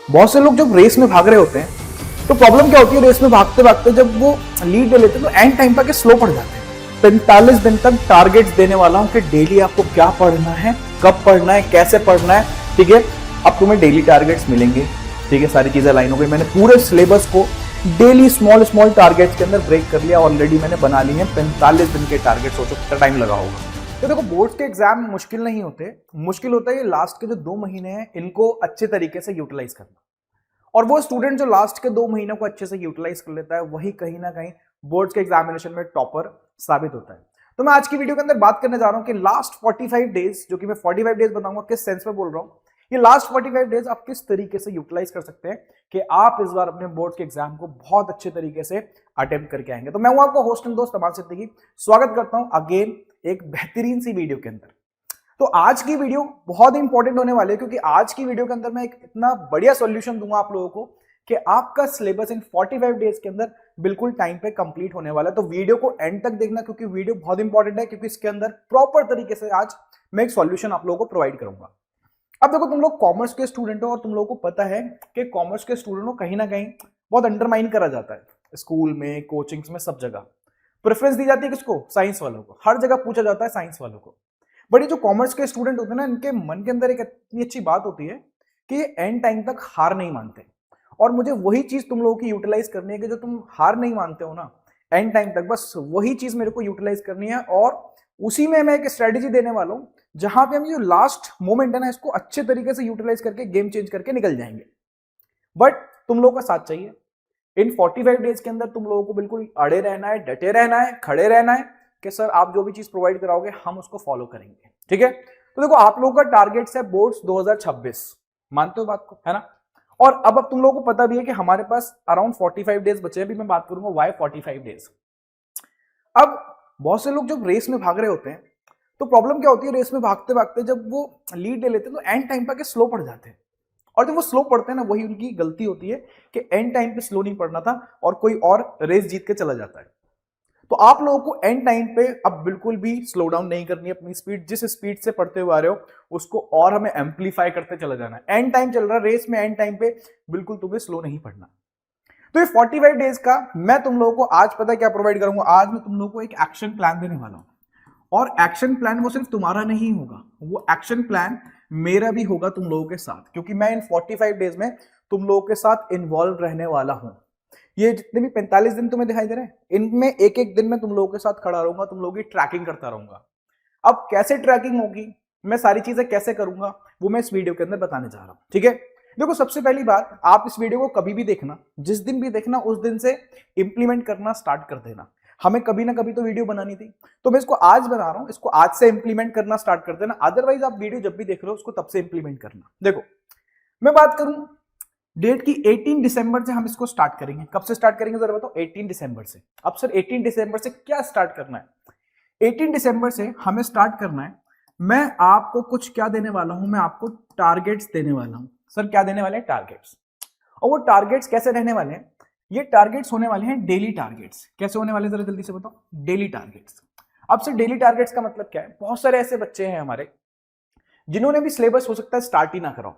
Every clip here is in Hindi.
बहुत से लोग जब रेस में भाग रहे होते हैं तो प्रॉब्लम क्या होती है, रेस में भागते भागते जब वो लीड ले लेते हैं तो एंड टाइम पर स्लो पड़ जाते हैं। 45 दिन तक टारगेट्स देने वाला हूं कि डेली आपको क्या पढ़ना है, कब पढ़ना है, कैसे पढ़ना है। ठीक है, अब तुम्हें डेली टारगेट्स मिलेंगे। ठीक है, सारी चीजें लाइन हो गई। मैंने पूरे सिलेबस को डेली स्मॉल स्मॉल टारगेट्स के अंदर ब्रेक कर लिया। ऑलरेडी मैंने बना लिए हैं 45 दिन के टारगेट। सोचो कितना टाइम लगा होगा। तो देखो, बोर्ड्स के एग्जाम मुश्किल नहीं होते, मुश्किल होता है ये लास्ट के जो 2 महीने हैं इनको अच्छे तरीके से यूटिलाइज करना। और वो स्टूडेंट जो लास्ट के 2 महीनों को अच्छे से यूटिलाइज कर लेता है वही कहीं ना कहीं बोर्ड्स के एग्जामिनेशन में टॉपर साबित होता है। तो मैं आज की वीडियो के अंदर बात करने जा रहा हूं कि लास्ट 45 डेज, जो कि मैं 45 डेज बताऊंगा किस सेंस में बोल रहा हूं, ये लास्ट 45 डेज आप किस तरीके से यूटिलाइज कर सकते हैं कि आप इस बार अपने बोर्ड्स के एग्जाम को बहुत अच्छे तरीके से अटेम्प्ट करके आएंगे। तो मैं हूं आपका होस्ट एंड दोस्त अमान सिद्दीकी, स्वागत करता हूं अगेन एक बेहतरीन सी वीडियो के अंदर। तो आज की वीडियो बहुत इंपॉर्टेंट होने वाली है क्योंकि आज की वीडियो के अंदर मैं एक इतना बढ़िया सॉल्यूशन दूंगा आप लोगों को कि आपका सिलेबस इन 45 डेज के अंदर बिल्कुल टाइम पे कंप्लीट होने वाला है। तो वीडियो को एंड तक देखना क्योंकि वीडियो बहुत इंपॉर्टेंट है, क्योंकि इसके अंदर प्रॉपर तरीके से आज मैं एक सॉल्यूशन आप लोगों को प्रोवाइड करूंगा। अब देखो, तुम लोग कॉमर्स के स्टूडेंट हो और तुम लोगों को पता है कि कॉमर्स के स्टूडेंट को कहीं ना कहीं बहुत अंडरमाइन करा जाता है। स्कूल में, कोचिंग्स में, सब जगह प्रेफरेंस दी जाती है किसको? साइंस वालों को। हर जगह पूछा जाता है साइंस वालों को। बट ये जो कॉमर्स के स्टूडेंट होते हैं ना, इनके मन के अंदर एक इतनी अच्छी बात होती है कि ये एंड टाइम तक हार नहीं मानते। और मुझे वही चीज तुम लोगों की यूटिलाइज करनी है कि जो तुम हार नहीं मानते हो ना एंड टाइम तक, बस वही चीज मेरे को यूटिलाइज करनी है। और उसी में मैं एक स्ट्रेटेजी देने वाला हूं जहां पे हम जो लास्ट मोमेंट है ना, इसको अच्छे तरीके से यूटिलाइज करके गेम चेंज करके निकल जाएंगे। बट तुम लोगों का साथ चाहिए। इन 45 डेज के अंदर तुम लोगों को बिल्कुल अड़े रहना है, डटे रहना है, खड़े रहना है कि सर आप जो भी चीज प्रोवाइड कराओगे हम उसको फॉलो करेंगे। ठीक है, तो देखो, आप लोगों का टारगेट है बोर्ड्स 2026, मानते हो बात को, है ना? और अब तुम लोगों को पता भी है कि हमारे पास अराउंड 45 डेज बचे हैं। अभी मैं बात करूंगा वाई 45 डेज। अब बहुत से लोग जब रेस में भाग रहे होते हैं तो प्रॉब्लम क्या होती है, रेस में भागते भागते जब वो लीड ले लेते हैं तो एंड टाइम पर स्लो पड़ जाते हैं। और जब वो स्लो पड़ते हैं ना, वही उनकी गलती होती है कि एंड टाइम पे स्लो नहीं पड़ना था और कोई और रेस जीत के चला जाता है। तो आप लोगों को एंड टाइम पे अब बिल्कुल भी स्लो डाउन नहीं करनी है। अपनी स्पीड, जिस स्पीड से पढ़ते हुए आ रहे हो उसको और हमें एम्पलीफाई करते चला जाना है। एंड टाइम चल रहा है रेस में, एंड टाइम पे बिल्कुल तुम्हें स्लो नहीं पढ़ना। तो ये 45 डेज का मैं तुम लोगों को आज पता क्या प्रोवाइड करूंगा। आज मैं तुम लोगों को एक एक्शन प्लान देने वाला हूं। और एक्शन प्लान वो सिर्फ तुम्हारा नहीं होगा, वो एक्शन प्लान मेरा भी होगा तुम लोगों के साथ, क्योंकि मैं इन 45 डेज में तुम लोगों के साथ इन्वॉल्व रहने वाला हूं। ये जितने भी 45 दिन तुम्हें दिखाई दे रहे हैं, इनमें एक एक दिन में तुम लोगों के साथ खड़ा रहूंगा, तुम लोगों की ट्रैकिंग करता रहूंगा। अब कैसे ट्रैकिंग होगी, मैं सारी चीजें कैसे करूंगा, वो मैं इस वीडियो के अंदर बताने जा रहा हूं। ठीक है, देखो, सबसे पहली बात, आप इस वीडियो को कभी भी देखना, जिस दिन भी देखना उस दिन से इंप्लीमेंट करना स्टार्ट कर देना। हमें कभी ना कभी तो वीडियो बनानी थी, तो मैं इसको आज बना रहा हूं, इसको आज से इंप्लीमेंट करना स्टार्ट कर देना। अदरवाइज आप वीडियो जब भी देख रहे हो उसको तब से इंप्लीमेंट करना। देखो, मैं बात करूं डेट की, 18 दिसंबर से हम इसको स्टार्ट करेंगे। कब से स्टार्ट करेंगे जरा बताओ? 18 दिसंबर से। अब सर 18 दिसंबर से क्या स्टार्ट करना है? 18 दिसंबर से हमें स्टार्ट करना है, मैं आपको कुछ क्या देने वाला हूं, मैं आपको टारगेट्स देने वाला हूं। सर क्या देने वाले हैं? टारगेट्स। और वो टारगेट्स कैसे रहने वाले हैं? ये टारगेट्स होने वाले हैं डेली टारगेट्स। कैसे होने वाले हैं जरा जल्दी से बताओ? Daily targets. अब सर डेली टारगेट्स का मतलब क्या है? बहुत सारे ऐसे बच्चे हैं हमारे जिन्होंने भी सिलेबस हो सकता है स्टार्ट ही ना करो।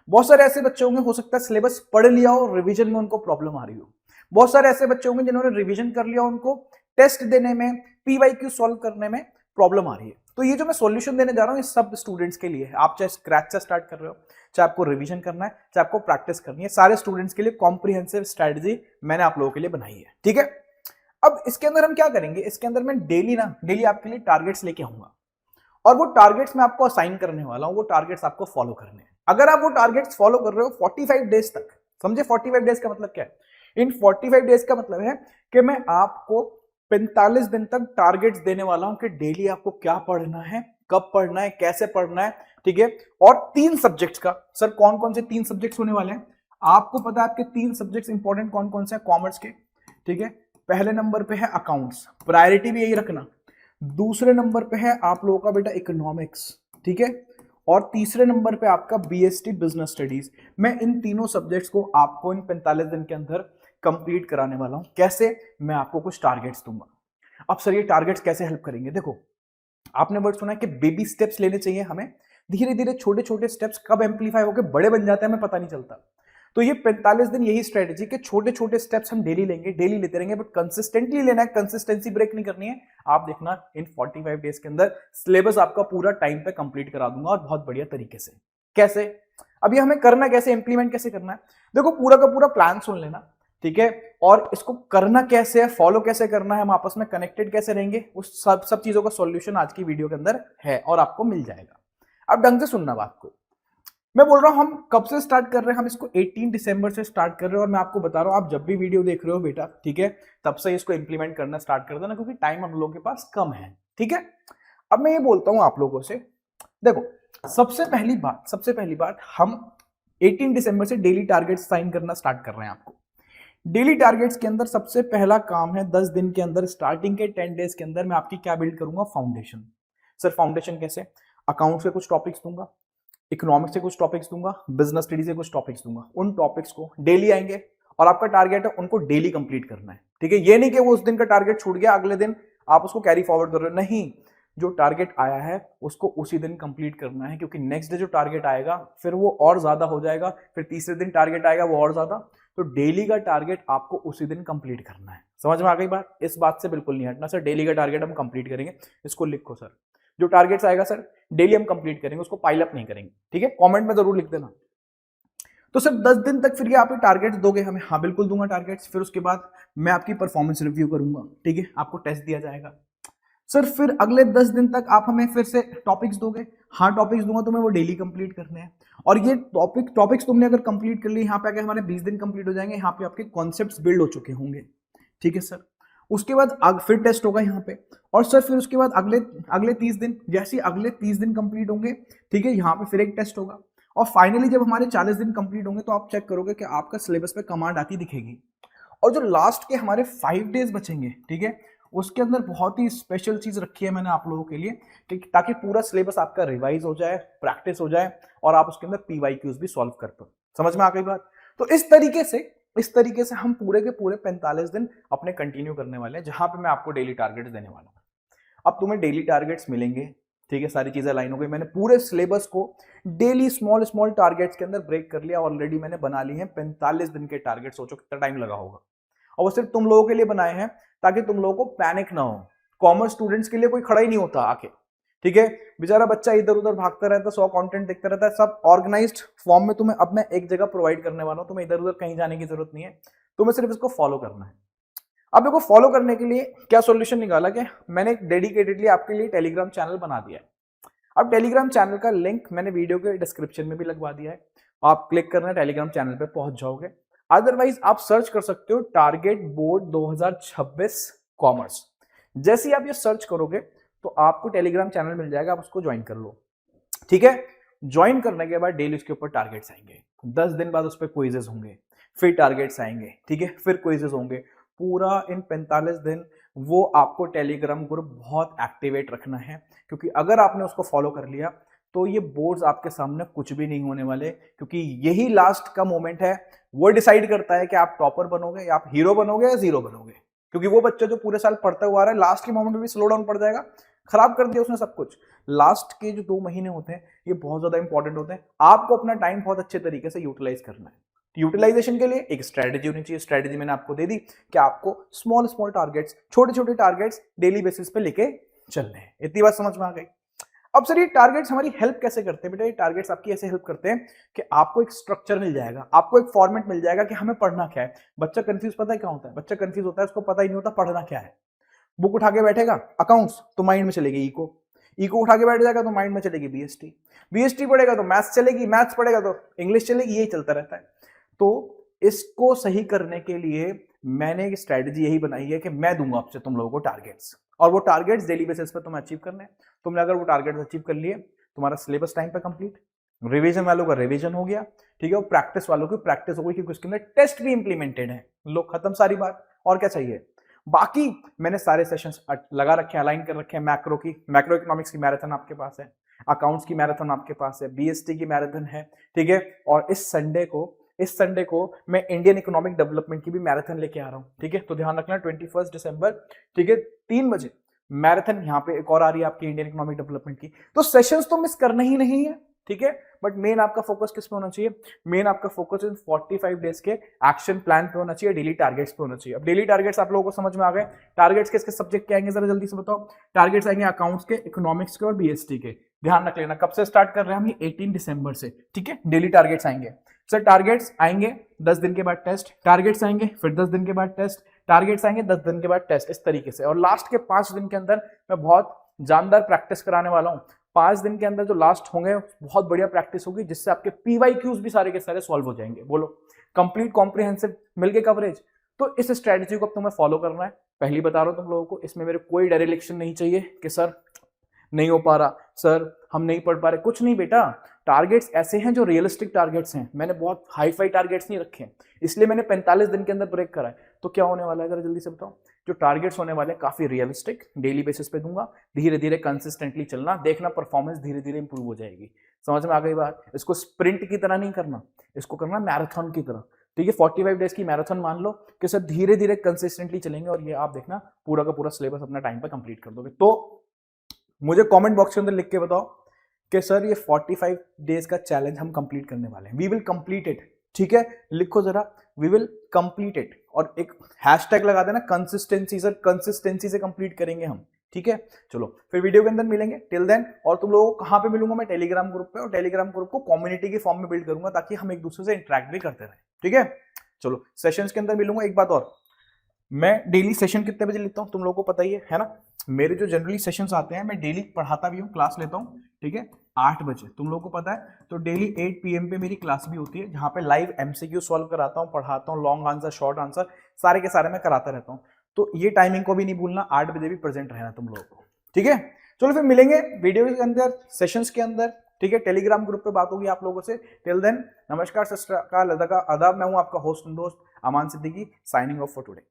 बहुत सारे ऐसे बच्चे होंगे, हो सकता है सिलेबस पढ़ लिया हो, रिवीजन में उनको प्रॉब्लम आ रही हो। बहुत सारे ऐसे बच्चे होंगे जिन्होंने रिवीजन कर लिया, उनको टेस्ट देने में, पीवाईक्यू सॉल्व करने में प्रॉब्लम आ रही है। तो ये जो मैं सॉल्यूशन देने जा रहा हूं ये सब स्टूडेंट्स के लिए है। आप चाहे स्क्रैच से स्टार्ट कर रहे हो, चाहे आपको रिवीजन करना है, चाहे आपको प्रैक्टिस करनी है, सारे स्टूडेंट्स के लिए कॉम्प्रिहेंसिव स्ट्रेटजी मैंने आप लोगों के लिए बनाई है। ठीक है, अब इसके अंदर हम क्या करेंगे, इसके अंदर मैं डेली आपके लिए टारगेट्स लेके आऊंगा और वो टारगेट्स मैं आपको असाइन करने वाला हूं। वो टारगेट्स आपको फॉलो करने हैं। अगर आप वो टारगेट्स फॉलो कर रहे हो 45 डेज तक, समझे 45 डेज का मतलब क्या है? इन 45 डेज का मतलब है कि मैं आपको 45 दिन तक टारगेट्स देने वाला हूं कि डेली आपको क्या पढ़ना है, कब पढ़ना है, कैसे पढ़ना है। ठीक है, और 3 सब्जेक्ट्स का। सर कौन कौन से 3 सब्जेक्ट्स होने वाले हैं? आपको पता है आपके 3 सब्जेक्ट्स इंपॉर्टेंट कौन कौन से हैं कॉमर्स के? ठीक है, पहले नंबर पे है अकाउंट्स, प्रायोरिटी भी यही रखना। दूसरे नंबर पे है आप लोगों का बेटा इकोनॉमिक्स। ठीक है, और तीसरे नंबर पे आपका बीएसटी बिजनेस स्टडीज। मैं इन तीनों सब्जेक्ट्स को आपको इन 45 दिन के अंदर कंप्लीट कराने वाला हूं। कैसे? मैं आपको कुछ टारगेट्स दूंगा। अब सर ये टारगेट्स कैसे हेल्प करेंगे? देखो, आपने वर्ड सुना है कि बेबी स्टेप्स लेने चाहिए हमें। धीरे धीरे छोटे छोटे स्टेप्स कब एम्पलीफाई होकर बड़े बन जाते हैं हमें पता नहीं चलता। तो ये 45 दिन यही स्ट्रेटेजी के छोटे छोटे स्टेप्स हम डेली लेंगे, डेली लेते रहेंगे, बट कंसिस्टेंटली लेना है, कंसिस्टेंसी ब्रेक नहीं करनी है। आप देखना इन 45 डेज के अंदर सिलेबस आपका पूरा टाइम पे कंप्लीट करा दूंगा और बहुत बढ़िया तरीके से। कैसे? अब ये हमें करना कैसे, इंप्लीमेंट कैसे करना है? देखो पूरा का पूरा प्लान सुन लेना, ठीक है, और इसको करना कैसे है, फॉलो कैसे करना है, हम आपस में कनेक्टेड कैसे रहेंगे, उस सब चीजों का सॉल्यूशन आज की वीडियो के अंदर है और आपको मिल जाएगा। अब ढंग से सुनना बात को। मैं बोल रहा हूं हम कब से स्टार्ट कर रहे हैं, हम इसको 18 दिसंबर से स्टार्ट कर रहे हैं और मैं आपको बता रहा हूं आप जब भी वीडियो देख रहे हो बेटा, ठीक है, तब से इसको इंप्लीमेंट करना स्टार्ट कर देना, क्योंकि टाइम हम लोगों के पास कम है, ठीक है। अब मैं ये बोलता हूं आप लोगों से, देखो सबसे पहली बात हम 18 दिसंबर से डेली टारगेट्स साइन करना स्टार्ट कर रहे हैं। आपको डेली टारगेट्स के अंदर सबसे पहला काम है 10 दिन के अंदर, स्टार्टिंग के 10 डेज के अंदर मैं आपकी क्या बिल्ड करूंगा, फाउंडेशन। सर फाउंडेशन कैसे? अकाउंट से कुछ टॉपिक्स दूंगा, इकोनॉमिक्स से कुछ टॉपिक्स दूंगा, बिजनेस स्टडी से कुछ टॉपिक्स दूंगा। उन टॉपिक्स को डेली आएंगे और आपका टारगेट है उनको डेली कंप्लीट करना है, ठीक है। ये नहीं कि वो उस दिन का टारगेट छूट गया अगले दिन आप उसको कैरी फॉरवर्ड कर रहे हो, नहीं, जो टारगेट आया है उसको उसी दिन कंप्लीट करना है, क्योंकि नेक्स्ट डे जो टारगेट आएगा फिर वो और ज्यादा हो जाएगा, फिर तीसरे दिन टारगेट आएगा वो और ज्यादा। तो डेली का टारगेट आपको उसी दिन कंप्लीट करना है। समझ में आ गई बात? इस बात से बिल्कुल नहीं हटना सर, डेली का टारगेट हम कंप्लीट करेंगे। इसको लिखो सर, जो टारगेट्स आएगा सर डेली हम कंप्लीट करेंगे, उसको पाइल अप नहीं करेंगे, ठीक है। कमेंट में जरूर लिख देना। तो सर 10 दिन तक फिर ये आप टारगेट्स दोगे हमें? हाँ बिल्कुल दूंगा टारगेट्स। फिर उसके बाद मैं आपकी परफॉर्मेंस रिव्यू करूंगा, ठीक है, आपको टेस्ट दिया जाएगा। सर फिर अगले 10 दिन तक आप हमें फिर से टॉपिक्स दोगे? हाँ टॉपिक्स दूंगा, तुम्हें वो डेली कंप्लीट करने हैं। और ये टॉपिक्स तुमने अगर कंप्लीट कर लिए, यहाँ पे आके हमारे 20 दिन कंप्लीट हो जाएंगे, यहाँ पे आपके कॉन्सेप्ट्स बिल्ड हो चुके होंगे, ठीक है सर। उसके बाद फिर टेस्ट होगा यहाँ पे, और सर फिर उसके बाद अगले 30 दिन, जैसे अगले 30 दिन कंप्लीट होंगे, ठीक है, यहाँ पे फिर एक टेस्ट होगा। और फाइनली जब हमारे 40 दिन कंप्लीट होंगे तो आप चेक करोगे कि आपका सिलेबस पे कमांड आती दिखेगी। और जो लास्ट के हमारे 5 डेज बचेंगे, ठीक है, उसके अंदर बहुत ही स्पेशल चीज रखी है मैंने आप लोगों के लिए, कि ताकि पूरा सिलेबस आपका रिवाइज हो जाए, प्रैक्टिस हो जाए और आप उसके अंदर PYQs भी सॉल्व कर पाओ। समझ में आ गई बात? तो इस तरीके से हम पूरे के पूरे 45 दिन अपने कंटिन्यू करने वाले हैं, जहां पे मैं आपको डेली टारगेट्स देने वाला हूं। अब तुम्हें डेली टारगेट्स मिलेंगे, ठीक है, सारी चीजें लाइन हो गई। मैंने पूरे सिलेबस को डेली स्मॉल टारगेट्स के अंदर ब्रेक कर लिया। ऑलरेडी मैंने बना ली है 45 दिन के टारगेट। सोचो कितना टाइम लगा होगा। और वो सिर्फ तुम लोगों के लिए बनाए हैं ताकि तुम लोगों को पैनिक ना हो। कॉमर्स स्टूडेंट्स के लिए कोई खड़ा ही नहीं होता आके, ठीक है, बेचारा बच्चा इधर उधर भागता रहता है, 100 कंटेंट देखता रहता है। सब ऑर्गेनाइज्ड फॉर्म में तुम्हें अब मैं एक जगह प्रोवाइड करने वाला हूं, तुम्हें इधर उधर कहीं जाने की जरूरत नहीं है, तुम्हें सिर्फ इसको फॉलो करना है। अब देखो फॉलो करने के लिए क्या सॉल्यूशन निकाला कि मैंने एक डेडिकेटेडली आपके लिए टेलीग्राम चैनल बना दिया है। अब टेलीग्राम चैनल का लिंक मैंने वीडियो के डिस्क्रिप्शन में भी लगवा दिया है, आप क्लिक करना टेलीग्राम चैनल पे पहुंच जाओगे। अदरवाइज आप सर्च कर सकते हो टारगेट बोर्ड 2026 कॉमर्स। जैसे ही आप ये सर्च करोगे तो आपको टेलीग्राम चैनल मिल जाएगा, आप उसको ज्वाइन कर लो, ठीक है। ज्वाइन करने के बाद डेली उसके ऊपर टारगेट्स आएंगे, 10 दिन बाद उस पर क्विजेस होंगे, फिर टारगेट्स आएंगे, ठीक है, फिर क्विजेस होंगे। पूरा इन 45 दिन वो आपको टेलीग्राम ग्रुप बहुत एक्टिवेट रखना है, क्योंकि अगर आपने उसको फॉलो कर लिया तो ये बोर्ड्स आपके सामने कुछ भी नहीं होने वाले, क्योंकि यही लास्ट का मोमेंट है, वो डिसाइड करता है कि आप टॉपर बनोगे या आप हीरो बनोगे या जीरो बनोगे। क्योंकि वो बच्चा जो पूरे साल पढ़ता हुआ आ रहा है, लास्ट के मोमेंट में भी स्लो डाउन पड़ जाएगा, खराब कर दिया उसने सब कुछ। लास्ट के जो 2 महीने होते हैं ये बहुत ज्यादा इंपॉर्टेंट होते हैं, आपको अपना टाइम बहुत अच्छे तरीके से यूटिलाइज करना है। यूटिलाइजेशन के लिए एक स्ट्रेटेजी होनी चाहिए। स्ट्रेटेजी मैंने आपको दे दी कि आपको स्मॉल टारगेट्स, छोटे टारगेट्स डेली बेसिस पे लेके चलने हैं। इतनी बात समझ में आ गई? अब सर ये टारगेट्स हमारी हेल्प कैसे करते हैं? बेटा ये टारगेट्स आपकी ऐसे हेल्प करते हैं कि आपको एक स्ट्रक्चर मिल जाएगा, आपको एक फॉर्मेट मिल जाएगा कि हमें पढ़ना क्या है। बच्चा कंफ्यूज पता है क्या होता है? बच्चा कंफ्यूज होता है, उसको पता ही नहीं होता पढ़ना क्या है। बुक उठा के बैठेगा अकाउंट्स तो माइंड में चलेगी इको उठा के बैठ जाएगा तो माइंड में चलेगी बीएसटी पढ़ेगा तो मैथ्स चलेगी, मैथ्स पढ़ेगा तो इंग्लिश चलेगी, यही चलता रहता है। तो इसको सही करने के लिए मैंने एक स्ट्रेटेजी यही बनाई है कि मैं दूंगा आपसे तुम लोगों को टारगेट्स, और वो टारगेट्स डेली बेसिस पे तुम्हें अचीव करने हैं। तुमने अगर वो टारगेट्स अचीव कर लिए, तुम्हारा सिलेबस टाइम पे कंप्लीट, रिवीजन वालों का रिवीजन हो गया, ठीक है, और प्रैक्टिस वालों की प्रैक्टिस हो गई, क्योंकि उसके अंदर टेस्ट भी इंप्लीमेंटेड है। लो खत्म सारी बात, और क्या चाहिए? बाकी मैंने सारे सेशंस लगा रखे हैं, अलाइन कर रखे हैं। मैक्रो इकोनॉमिक्स की मैराथन आपके पास है, अकाउंट्स की मैराथन आपके पास है, बीएसटी की मैराथन है, ठीक है। और इस संडे को मैं इंडियन इकोनॉमिक डेवलपमेंट की भी मैराथन लेके आ रहा हूं, ठीक है। तो ध्यान रखना 21 दिसंबर, ठीक है, 3 बजे मैराथन यहाँ पे एक और आ रही है आपकी इंडियन इकोनॉमिक डेवलपमेंट की। तो सेशंस तो मिस करना ही नहीं है, ठीक है, बट मेन आपका फोकस किस पे होना चाहिए, मेन आपका फोकस इन 45 डेज के एक्शन प्लान पे होना चाहिए, डेली टारगेट्स पे होना चाहिए। अब डेली टारगेट्स आप लोगों को समझ में आ गए, टारगेट्स किसके सब्जेक्ट के आएंगे जरा जल्दी से बताओ। टारगेट्स आएंगे अकाउंट्स के, इकोनॉमिक्स के और बीएसटी के। ध्यान रख लेना, कब से स्टार्ट कर रहे हैं हम, ये 18 दिसंबर से, ठीक है। डेली टारगेट्स आएंगे सर, टारगेट्स आएंगे 10 दिन के बाद टेस्ट, टारगेट्स आएंगे फिर 10 दिन के बाद टेस्ट, टारगेट्स आएंगे 10 दिन के बाद टेस्ट, इस तरीके से। और लास्ट के 5 दिन के अंदर मैं बहुत जानदार प्रैक्टिस कराने वाला हूँ। 5 दिन के अंदर जो लास्ट होंगे बहुत बढ़िया प्रैक्टिस होगी, जिससे आपके पीवाईक्यूज भी सारे के सारे सॉल्व हो जाएंगे। बोलो, कंप्लीट कॉम्प्रिहेंसिव मिलके कवरेज। तो इस स्ट्रेटजी को अब तुम्हें फॉलो करना है, पहली बता रहा हूं तुम लोगों को, इसमें मेरे कोई डायरेक्शन नहीं चाहिए कि सर नहीं हो पा रहा, सर हम नहीं पढ़ पा रहे, कुछ नहीं बेटा। टारगेट्स ऐसे हैं जो रियलिस्टिक टारगेट्स हैं, मैंने बहुत हाई फाई टारगेट्स नहीं रखे हैं, इसलिए मैंने 45 दिन के अंदर ब्रेक करा है। तो क्या होने वाला है जरा जल्दी से बताओ। जो टारगेट्स होने वाले हैं काफी रियलिस्टिक, डेली बेसिस पे दूंगा, धीरे धीरे कंसिस्टेंटली चलना, देखना परफॉर्मेंस धीरे धीरे इंप्रूव हो जाएगी। समझ में आ गई बात। इसको स्प्रिंट की तरह नहीं करना, इसको करना मैराथन की तरह, ठीक है। 45 डेज की मैराथन मान लो कि सर धीरे धीरे कंसिस्टेंटली चलेंगे, और ये आप देखना पूरा का पूरा सिलेबस अपना टाइम पे कंप्लीट कर दोगे। तो मुझे कमेंट बॉक्स के अंदर लिख के बताओ कि सर ये 45 डेज का चैलेंज हम कंप्लीट करने वाले हैं, वी विल कंप्लीट इट, ठीक है। लिखो जरा, वी विल कंप्लीट इट, और एक हैशटैग लगा देना कंसिस्टेंसी, सर कंसिस्टेंसी से कंप्लीट करेंगे हम, ठीक है। चलो फिर वीडियो के अंदर मिलेंगे, टिल देन। और तुम लोगों को कहां पे मिलूंगा मैं, टेलीग्राम ग्रुप पे, और टेलीग्राम ग्रुप को कम्युनिटी के फॉर्म में बिल्ड करूंगा, ताकि हम एक दूसरे से इंटरेक्ट भी करते रहें, ठीक है। चलो सेशंस के अंदर मिलूंगा। एक बात और, मैं डेली सेशन कितने बजे लेता हूँ तुम लोगों को पता ही है ना। मेरे जो जनरली सेशंस आते हैं, मैं डेली पढ़ाता भी हूँ, क्लास लेता हूँ, ठीक है, 8 बजे, तुम लोगों को पता है। तो डेली 8 PM पे मेरी क्लास भी होती है, जहाँ पे लाइव MCQ सॉल्व कराता हूँ, पढ़ाता हूँ, लॉन्ग आंसर शॉर्ट आंसर सारे के सारे मैं कराता रहता हूँ। तो ये टाइमिंग को भी नहीं भूलना, 8 बजे भी प्रेजेंट रहना तुम लोगों को, ठीक है। चलो फिर मिलेंगे वीडियो के अंदर, सेशंस के अंदर, ठीक है। टेलीग्राम ग्रुप पे बात होगी आप लोगों से। टिल देन, नमस्कार, सत श्री अकाल, आदाब। मैं हूँ आपका होस्ट दोस्त Aman Siddiqui, signing off for today.